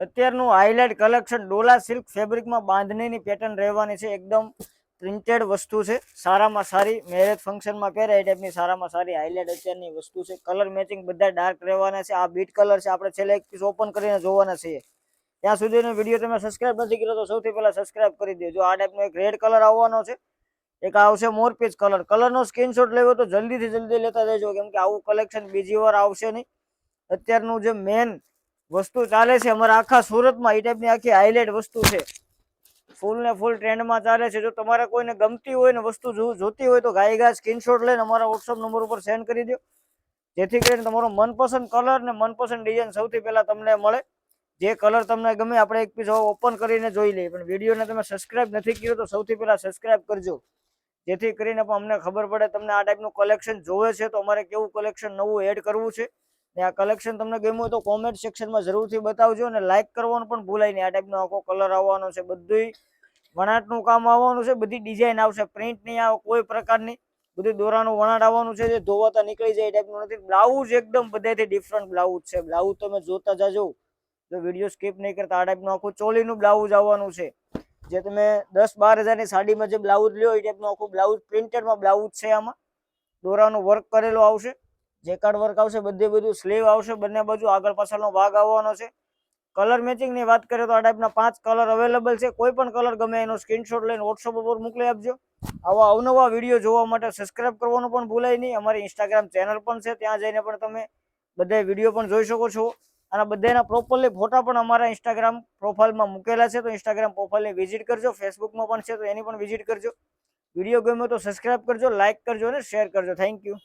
અત્યારનું highlight collection Dola silk ફેબ્રિકમાં બાંધણીની pattern રહેવાની છે. એકદમ પ્રિન્ટેડ વસ્તુ છે, સારામાં સારી મેરેજ ફંક્શનમાં પહેરે એ ટાઈપની સારામાં સારી હાઇલાઇટ અત્યારની વસ્તુ છે. કલર મેચિંગ બધા ડાર્ક રહેવાના છે. આ બીટ કલર છે, આપણે છેલ્લે એક પીસ ઓપન કરીને જોવાના છીએ. ત્યાં સુધીનો વિડીયો તમે સબસ્ક્રાઇબ નથી કર્યો તો સૌથી પહેલા સબસ્ક્રાઇબ કરી દેજો. આ ટાઈપનો એક રેડ કલર આવવાનો છે, એક આવશે મોરપીચ કલર. કલરનો સ્ક્રીનશોટ લેવો તો જલ્દીથી જલ્દી લેતા જજો, કેમ કે આવું કલેક્શન બીજી વાર આવશે નહીં. અત્યારનું જે મેન વસ્તુ ચાલે છે અમારા આખા સુરતમાં, એ ટાઈપની આખી હાઇલાઇટ વસ્તુ છે. ફૂલ ને ફૂલ ટ્રેન્ડમાં ચાલે છે. જો તમારે કોઈને ગમતી હોય ને વસ્તુ જોતી હોય તો ગાય સ્ક્રીનશોટ લઈને અમારા વોટ્સઅપ નંબર ઉપર સેન્ડ કરી દો, જેથી કરીને તમારો મનપસંદ કલર ને મનપસંદ ડિઝાઇન સૌથી પહેલા તમને મળે. જે કલર તમને ગમે આપણે એક પીસ ઓપન કરીને જોઈ લઈએ. પણ વિડીયોને તમે સબસ્ક્રાઇબ નથી કર્યો તો સૌથી પહેલા સબસ્ક્રાઇબ કરજો, જેથી કરીને પણ અમને ખબર પડે તમને આ ટાઈપનું કલેક્શન જોવે છે તો અમારે કેવું કલેક્શન નવું એડ કરવું છે. ને આ કલેક્શન તમને ગમ્યું હોય તો કોમેન્ટ સેક્શનમાં જરૂરથી બતાવજો, અને લાઇક કરવાનું પણ ભૂલાય નહીં. આ ટાઈપનો આખો કલર આવવાનો છે, બધું વણાટનું કામ આવવાનું છે, બધી ડિઝાઇન આવશે, પ્રિન્ટ નહીં આવે કોઈ પ્રકારની, બધું દોરાનું વણાટ આવવાનું છે, જે ધોવાતા નીકળી જાય એ ટાઈપનું નથી. બ્લાઉઝ એકદમ બધાથી ડિફરન્ટ બ્લાઉઝ છે. બ્લાઉઝ તમે જોતા જાજો, જો વિડીયો સ્કીપ નહીં કરતા. આ ટાઈપનું આખું ચોલીનું બ્લાઉઝ આવવાનું છે, જે તમે 10-12 હજારની સાડીમાં જે બ્લાઉઝ લ્યો એ ટાઈપનું આખું બ્લાઉઝ પ્રિન્ટેડમાં બ્લાઉઝ છે. આમાં દોરાનું વર્ક કરેલું આવશે, જેકાર્ડ વર્ક આવશે, બધું સ્લીવ આવશે, બંને બાજુ આગળ પાછળનો ભાગ આવવાનો છે. કલર મેચિંગની વાત કરીએ તો આ ટાઈપના 5 કલર અવેલેબલ છે. કોઈ પણ કલર ગમે એનો સ્ક્રીનશોટ લઈને વોટ્સઅપ ઉપર મોકલી આપજો. આવા અવનવા વિડીયો જોવા માટે સબસ્ક્રાઇબ કરવાનું પણ ભૂલાય નહીં. અમારી ઇન્સ્ટાગ્રામ ચેનલ પણ છે, ત્યાં જઈને પણ તમે બધા વિડીયો પણ જોઈ શકો છો. અને બધાના પ્રોપરલી ફોટા પણ અમારા ઇન્સ્ટાગ્રામ પ્રોફાઇલમાં મૂકેલા છે, તો ઇન્સ્ટાગ્રામ પ્રોફાઇલને વિઝિટ કરજો. ફેસબુકમાં પણ છે તો એની પણ વિઝિટ કરજો. વિડીયો ગમ્યો તો સબસ્ક્રાઇબ કરજો, લાઇક કરજો અને શેર કરજો. Thank you.